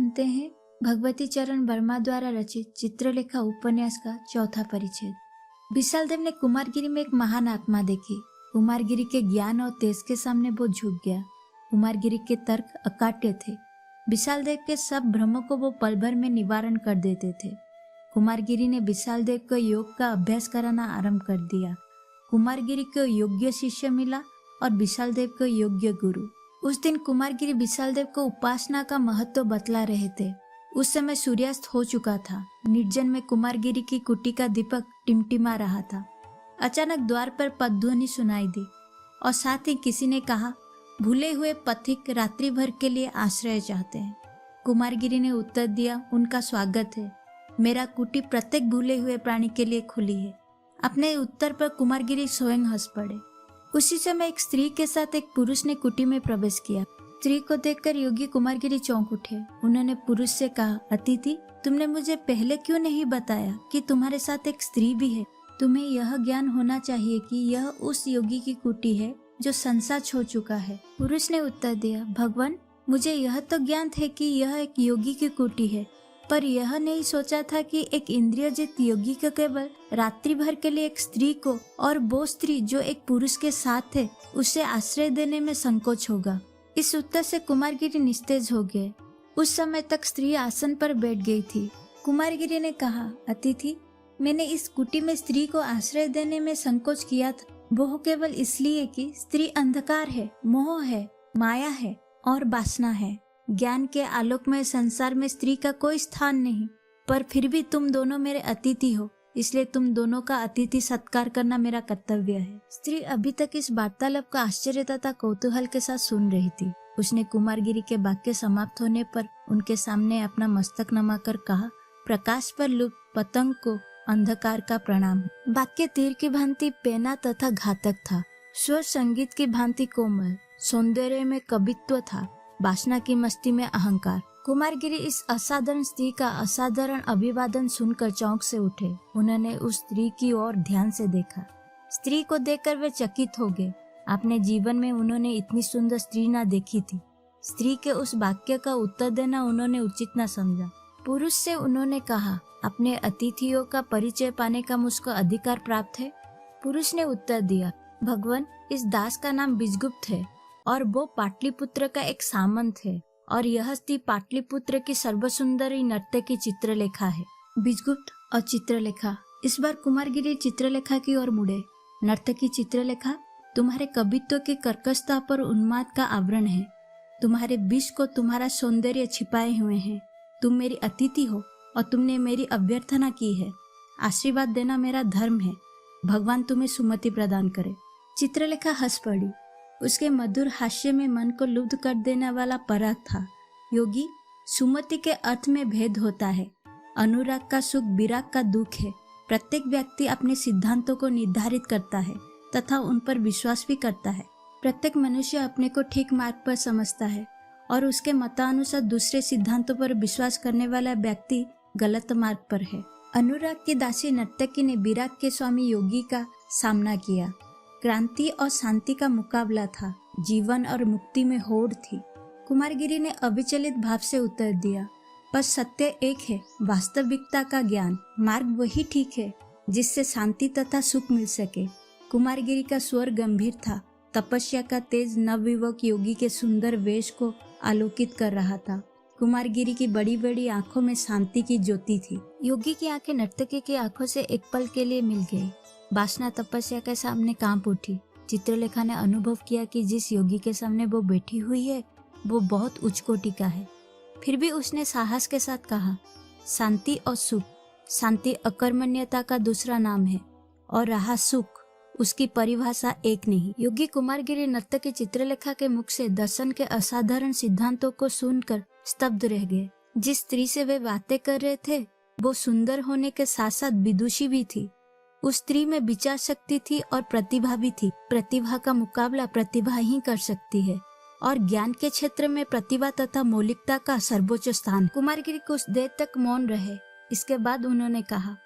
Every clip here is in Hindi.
सुनते हैं भगवती चरण वर्मा द्वारा रचित चित्रलेखा उपन्यास का चौथा परिच्छेद। विशाल देव ने कुमारगिरी में एक महान आत्मा देखी। कुमारगिरी के ज्ञान और तेज के सामने वो झुक गया। कुमारगिरी के तर्क अकाट्य थे। विशाल देव के सब भ्रमों को वो पल भर में निवारण कर देते थे। कुमारगिरी ने विशाल देव को योग का अभ्यास कराना आरंभ कर दिया। कुमारगिरी को योग्य शिष्य मिला और विशाल देव को योग्य गुरु। उस दिन कुमारगिरी विशाल देव को उपासना का महत्व बतला रहे थे। उस समय सूर्यास्त हो चुका था। निर्जन में कुमारगिरी की कुटी का दीपक टिमटिमा रहा था। अचानक द्वार पर पदध्वनि सुनाई दी और साथ ही किसी ने कहा, भूले हुए पथिक रात्रि भर के लिए आश्रय चाहते हैं। कुमारगिरी ने उत्तर दिया, उनका स्वागत है। मेरा कुटी प्रत्येक भूले हुए प्राणी के लिए खुली है। अपने उत्तर पर कुमारगिरी स्वयं हंस पड़े। उसी समय एक स्त्री के साथ एक पुरुष ने कुटी में प्रवेश किया। स्त्री को देखकर योगी कुमारगिरी चौंक उठे। उन्होंने पुरुष से कहा, अतिथि, तुमने मुझे पहले क्यों नहीं बताया कि तुम्हारे साथ एक स्त्री भी है? तुम्हें यह ज्ञान होना चाहिए कि यह उस योगी की कुटी है जो संसार छोड़ चुका है। पुरुष ने उत्तर दिया, भगवान, मुझे यह तो ज्ञान थे कि यह एक योगी की कुटी है, पर यह नहीं सोचा था कि एक इंद्रियजित योगी को केवल रात्रि भर के लिए एक स्त्री को, और वो स्त्री जो एक पुरुष के साथ है, उसे आश्रय देने में संकोच होगा। इस उत्तर से कुमारगिरी निस्तेज हो गए। उस समय तक स्त्री आसन पर बैठ गई थी। कुमारगिरी ने कहा, अतिथि, मैंने इस कुटी में स्त्री को आश्रय देने में संकोच किया था, वो केवल इसलिए कि स्त्री अंधकार है, मोह है, माया है और वासना है। ज्ञान के आलोकमय संसार में स्त्री का कोई स्थान नहीं, पर फिर भी तुम दोनों मेरे अतिथि हो, इसलिए तुम दोनों का अतिथि सत्कार करना मेरा कर्तव्य है। स्त्री अभी तक इस वार्तालाप का आश्चर्य तथा कौतूहल के साथ सुन रही थी। उसने कुमारगिरी के वाक्य समाप्त होने पर उनके सामने अपना मस्तक नमाकर कहा, प्रकाश पर लुप्त पतंग को अंधकार का प्रणाम। वाक्य तीर की भांति पैना तथा घातक था। स्वर संगीत की भांति कोमल, सौंदर्य में कवित्व था, वासना की मस्ती में अहंकार। कुमारगिरी इस असाधारण स्त्री का असाधारण अभिवादन सुनकर चौंक से उठे। उन्होंने उस स्त्री की ओर ध्यान से देखा। स्त्री को देखकर वे चकित हो गए। अपने जीवन में उन्होंने इतनी सुंदर स्त्री न देखी थी। स्त्री के उस वाक्य का उत्तर देना उन्होंने उचित न समझा। पुरुष से उन्होंने कहा, अपने अतिथियों का परिचय पाने का मुझको अधिकार प्राप्त है। पुरुष ने उत्तर दिया, भगवान, इस दास का नाम बीजगुप्त है और वो पाटलिपुत्र का एक सामंत है, और यह स्त्री पाटलिपुत्र की सर्वसुंदरी नर्तकी चित्रलेखा है। बीजगुप्त और चित्रलेखा। इस बार कुमारगिरी चित्रलेखा की ओर मुड़े। नर्तकी चित्रलेखा, तुम्हारे कवित्व की कर्कशता पर उन्माद का आवरण है। तुम्हारे विष को तुम्हारा सौंदर्य छिपाए हुए हैं। तुम मेरी अतिथि हो और तुमने मेरी अभ्यर्थना की है। आशीर्वाद देना मेरा धर्म है। भगवान तुम्हें सुमति प्रदान करे। चित्रलेखा हंस पड़ी। उसके मधुर हास्य में मन को लुब्ध कर देने वाला पराग था। योगी, सुमति के अर्थ में भेद होता है। अनुराग का सुख, विराग का दुख है। प्रत्येक व्यक्ति अपने सिद्धांतों को निर्धारित करता है तथा उन पर विश्वास भी करता है। प्रत्येक मनुष्य अपने को ठीक मार्ग पर समझता है और उसके मतानुसार दूसरे सिद्धांतों पर विश्वास करने वाला व्यक्ति गलत मार्ग पर है। अनुराग की दासी नर्तकी ने विराग के स्वामी योगी का सामना किया। क्रांति और शांति का मुकाबला था। जीवन और मुक्ति में होड़ थी। कुमारगिरी ने अविचलित भाव से उत्तर दिया, पर सत्य एक है, वास्तविकता का ज्ञान। मार्ग वही ठीक है जिससे शांति तथा सुख मिल सके। कुमारगिरी का स्वर गंभीर था। तपस्या का तेज नवयुवक योगी के सुंदर वेश को आलोकित कर रहा था। कुमारगिरी की बड़ी बड़ी आंखों में शांति की ज्योति थी। योगी की आंखें नर्तकी की आंखों से एक पल के लिए मिल गई। वासना तपस्या के सामने कांप उठी। चित्रलेखा ने अनुभव किया कि जिस योगी के सामने वो बैठी हुई है वो बहुत उच्च कोटि का है। फिर भी उसने साहस के साथ कहा, शांति और सुख। शांति अकर्मण्यता का दूसरा नाम है और रहा सुख, उसकी परिभाषा एक नहीं। योगी कुमारगिरी नर्तकी चित्रलेखा के मुख से दर्शन के असाधारण सिद्धांतों को सुनकर स्तब्ध रह गए। जिस स्त्री से वे बातें कर रहे थे वो सुंदर होने के साथ साथ विदुषी भी थी। उस स्त्री में विचार शक्ति थी और प्रतिभा भी थी। प्रतिभा का मुकाबला प्रतिभा ही कर सकती है और ज्ञान के क्षेत्र में प्रतिभा तथा मौलिकता का सर्वोच्च स्थान। कुमारगिरी कुछ देर तक मौन रहे। इसके बाद उन्होंने कहा,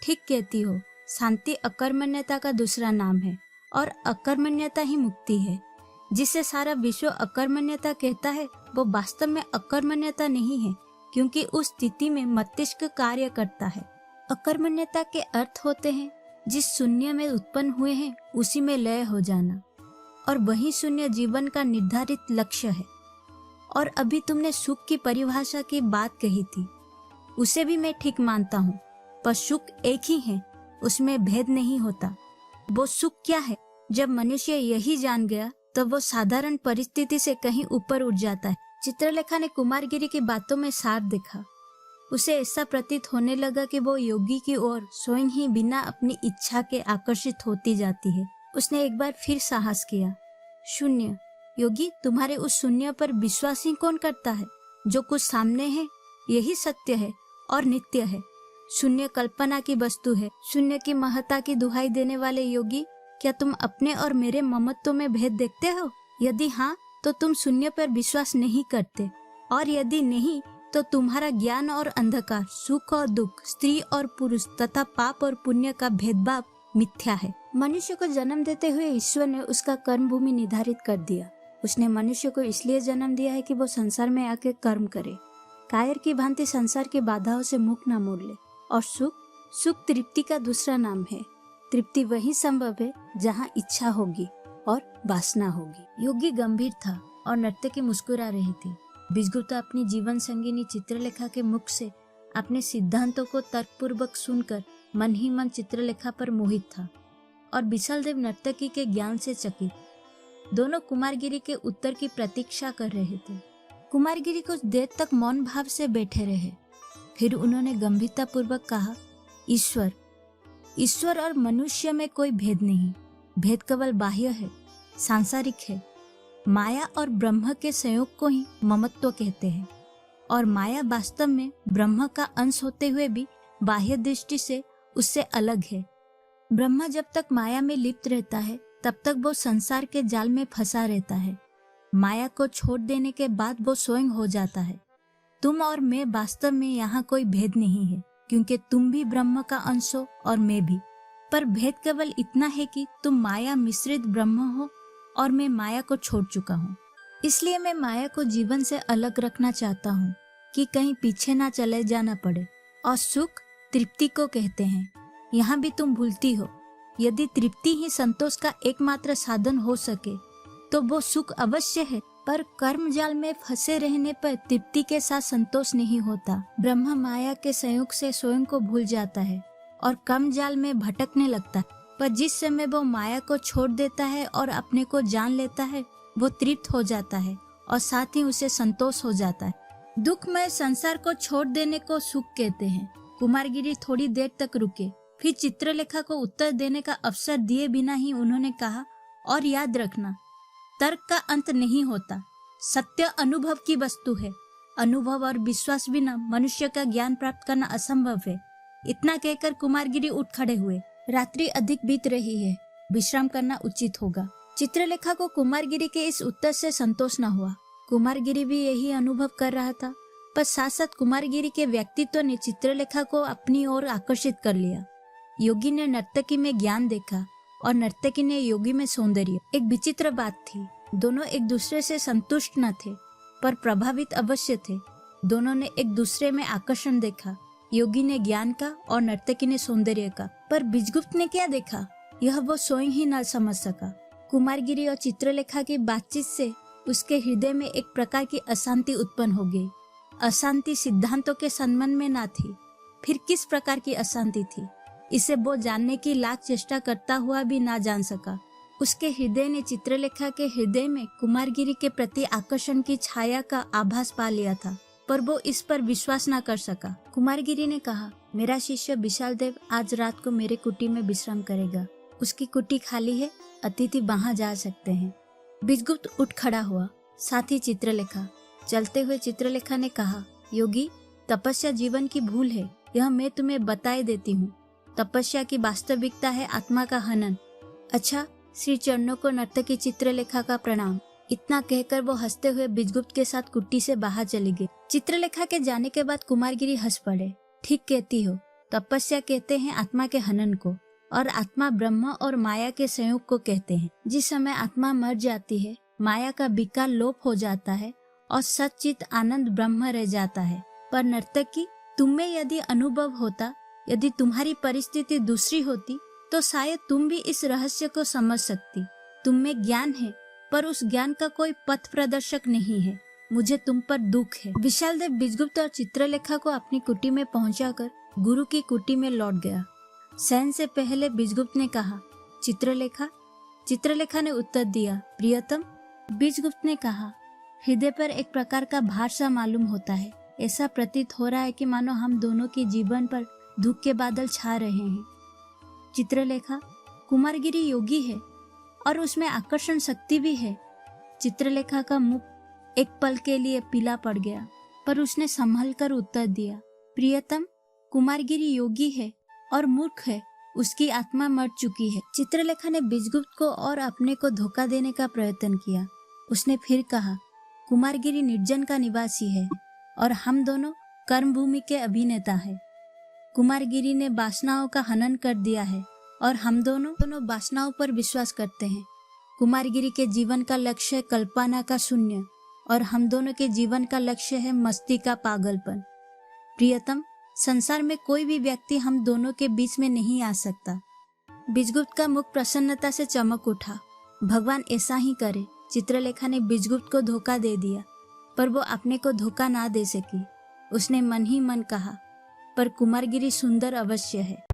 ठीक कहती हो, शांति अकर्मण्यता का दूसरा नाम है और अकर्मण्यता ही मुक्ति है। जिसे सारा विश्व अकर्मण्यता कहता है वो वास्तव में अकर्मण्यता नहीं है, क्योंकि उस स्थिति में मस्तिष्क कार्य करता है। अकर्मण्यता के अर्थ होते हैं जिस शून्य में उत्पन्न हुए हैं उसी में लय हो जाना, और वही शून्य जीवन का निर्धारित लक्ष्य है। और अभी तुमने सुख की परिभाषा की बात कही थी, उसे भी मैं ठीक मानता हूँ, पर सुख एक ही है, उसमें भेद नहीं होता। वो सुख क्या है? जब मनुष्य यही जान गया तब वो साधारण परिस्थिति से कहीं ऊपर उठ जाता है। चित्रलेखा ने कुमारगिरी की बातों में सार देखा। उसे ऐसा प्रतीत होने लगा कि वो योगी की ओर स्वयं ही बिना अपनी इच्छा के आकर्षित होती जाती है। उसने एक बार फिर साहस किया, शून्य। योगी, तुम्हारे उस शून्य पर विश्वास ही कौन करता है? जो कुछ सामने है यही सत्य है और नित्य है। शून्य कल्पना की वस्तु है। शून्य की महत्ता की दुहाई देने वाले योगी, क्या तुम अपने और मेरे ममत्व में भेद देखते हो? यदि हाँ, तो तुम शून्य पर विश्वास नहीं करते, और यदि नहीं तो तुम्हारा ज्ञान और अंधकार, सुख और दुख, स्त्री और पुरुष तथा पाप और पुण्य का भेदभाव मिथ्या है। मनुष्य को जन्म देते हुए ईश्वर ने उसका कर्म भूमि निर्धारित कर दिया। उसने मनुष्य को इसलिए जन्म दिया है कि वो संसार में आके कर्म करे, कायर की भांति संसार की बाधाओं से मुख न मोड़ ले। और सुख तृप्ति का दूसरा नाम है। तृप्ति वही संभव है जहाँ इच्छा होगी और वासना होगी। योगी गंभीर था और नर्तकी मुस्कुरा रही थी। बीजगुप्ता अपनी जीवन संगिनी चित्रलेखा के मुख से अपने सिद्धांतों को तर्कपूर्वक सुनकर मन ही मन चित्रलेखा पर मोहित था, और विशालदेव नर्तकी के ज्ञान से चकित। दोनों कुमारगिरी के उत्तर की प्रतीक्षा कर रहे थे। कुमारगिरी कुछ देर तक मौन भाव से बैठे रहे। फिर उन्होंने गंभीरता पूर्वक कहा, ईश्वर और मनुष्य में कोई भेद नहीं। भेद केवल बाह्य है, सांसारिक है। माया और ब्रह्म के संयोग को ही ममत्व कहते हैं, और माया वास्तव में ब्रह्म का अंश होते हुए भी बाह्य दृष्टि से उससे अलग है। ब्रह्म जब तक माया में लिप्त रहता है तब तक वो संसार के जाल में फंसा रहता है। माया को छोड़ देने के बाद वो स्वयं हो जाता है। तुम और मैं वास्तव में यहाँ कोई भेद नहीं है, क्योंकि तुम भी ब्रह्म का अंश हो और मैं भी। पर भेद केवल इतना है कि तुम माया मिश्रित ब्रह्म हो और मैं माया को छोड़ चुका हूँ। इसलिए मैं माया को जीवन से अलग रखना चाहता हूँ कि कहीं पीछे ना चले जाना पड़े। और सुख तृप्ति को कहते हैं, यहाँ भी तुम भूलती हो। यदि तृप्ति ही संतोष का एकमात्र साधन हो सके तो वो सुख अवश्य है, पर कर्म जाल में फंसे रहने पर तृप्ति के साथ संतोष नहीं होता। ब्रह्म माया के संयोग से स्वयं को भूल जाता है और कर्म जाल में भटकने लगता है, पर जिस समय वो माया को छोड़ देता है और अपने को जान लेता है, वो तृप्त हो जाता है और साथ ही उसे संतोष हो जाता है। दुखमय संसार को छोड़ देने को सुख कहते हैं। कुमारगिरी थोड़ी देर तक रुके, फिर चित्रलेखा को उत्तर देने का अवसर दिए बिना ही उन्होंने कहा, और याद रखना, तर्क का अंत नहीं होता। सत्य अनुभव की वस्तु है। अनुभव और विश्वास बिना मनुष्य का ज्ञान प्राप्त करना असंभव है। इतना कहकर कुमारगिरी उठ खड़े हुए। रात्रि अधिक बीत रही है, विश्राम करना उचित होगा। चित्रलेखा को कुमारगिरी के इस उत्तर से संतोष न हुआ। कुमारगिरी भी यही अनुभव कर रहा था, पर साथ साथ कुमारगिरी के व्यक्तित्व ने चित्रलेखा को अपनी ओर आकर्षित कर लिया। योगी ने नर्तकी में ज्ञान देखा और नर्तकी ने योगी में सौंदर्य। एक विचित्र बात थी, दोनों एक दूसरे से संतुष्ट न थे, पर प्रभावित अवश्य थे। दोनों ने एक दूसरे में आकर्षण देखा, योगी ने ज्ञान का और नर्तकी ने सौंदर्य का। पर बीजगुप्त ने क्या देखा, यह वो स्वयं ही न समझ सका। कुमारगिरी और चित्रलेखा की बातचीत से उसके हृदय में एक प्रकार की अशांति उत्पन्न हो गई। अशांति सिद्धांतों के संबंध में न थी, फिर किस प्रकार की अशांति थी, इसे वो जानने की लाख चेष्टा करता हुआ भी ना जान सका। उसके हृदय ने चित्रलेखा के हृदय में कुमारगिरी के प्रति आकर्षण की छाया का आभास पा लिया था, पर वो इस पर विश्वास न कर सका। कुमारगिरी ने कहा, मेरा शिष्य विशालदेव आज रात को मेरे कुटी में विश्राम करेगा। उसकी कुटी खाली है, अतिथि वहां जा सकते हैं। बीजगुप्त उठ खड़ा हुआ, साथ ही चित्रलेखा। चलते हुए चित्रलेखा ने कहा, योगी, तपस्या जीवन की भूल है, यह मैं तुम्हें बताए देती हूँ। तपस्या की वास्तविकता है आत्मा का हनन। अच्छा, श्री चरणों को नर्तकी चित्रलेखा का प्रणाम। इतना कहकर वो हंसते हुए बीजगुप्त के साथ कुटी से बाहर चली गई। चित्रलेखा के जाने के बाद कुमारगिरी हंस पड़े। ठीक कहती हो, तपस्या कहते हैं आत्मा के हनन को, और आत्मा ब्रह्म और माया के संयोग को कहते हैं। जिस समय आत्मा मर जाती है, माया का विकार लोप हो जाता है और सच्चित आनंद ब्रह्म रह जाता है। पर नर्तकी, तुम में यदि अनुभव होता, यदि तुम्हारी परिस्थिति दूसरी होती, तो शायद तुम भी इस रहस्य को समझ सकती। तुम में ज्ञान है, पर उस ज्ञान का कोई पथ प्रदर्शक नहीं है। मुझे तुम पर दुख है। विशाल देव बिजगुप्त और चित्रलेखा को अपनी कुटी में पहुंचाकर गुरु की कुटी में लौट गया। शयन से पहले बिजगुप्त ने कहा, चित्रलेखा। चित्रलेखा ने उत्तर दिया, प्रियतम। बिजगुप्त ने कहा, हृदय पर एक प्रकार का भार सा मालूम होता है। ऐसा प्रतीत हो रहा है कि मानो हम दोनों के जीवन पर दुख के बादल छा रहे हैं। चित्रलेखा, कुमारगिरी योगी है और उसमें आकर्षण शक्ति भी है। चित्रलेखा का मुख एक पल के लिए पीला पड़ गया, पर उसने संभल कर उत्तर दिया, प्रियतम, कुमारगिरी योगी है और मूर्ख है, उसकी आत्मा मर चुकी है। चित्रलेखा ने बिजगुप्त को और अपने को धोखा देने का प्रयत्न किया। उसने फिर कहा, कुमारगिरी निर्जन का निवासी है और हम दोनों कर्मभूमि के अभिनेता हैं। कुमारगिरी ने वासनाओं का हनन कर दिया है और हम दोनों वासनाओं पर विश्वास करते हैं। कुमारगिरी के जीवन का लक्ष्य है कल्पना का शून्य और हम दोनों के जीवन का लक्ष्य है मस्ती का पागलपन। प्रियतम, संसार में कोई भी व्यक्ति हम दोनों के बीच में नहीं आ सकता। बिजगुप्त का मुख प्रसन्नता से चमक उठा। भगवान ऐसा ही करे। चित्रलेखा ने बिजगुप्त को धोखा दे दिया, पर वो अपने को धोखा ना दे सकी। उसने मन ही मन कहा, पर कुमारगिरी सुंदर अवश्य है।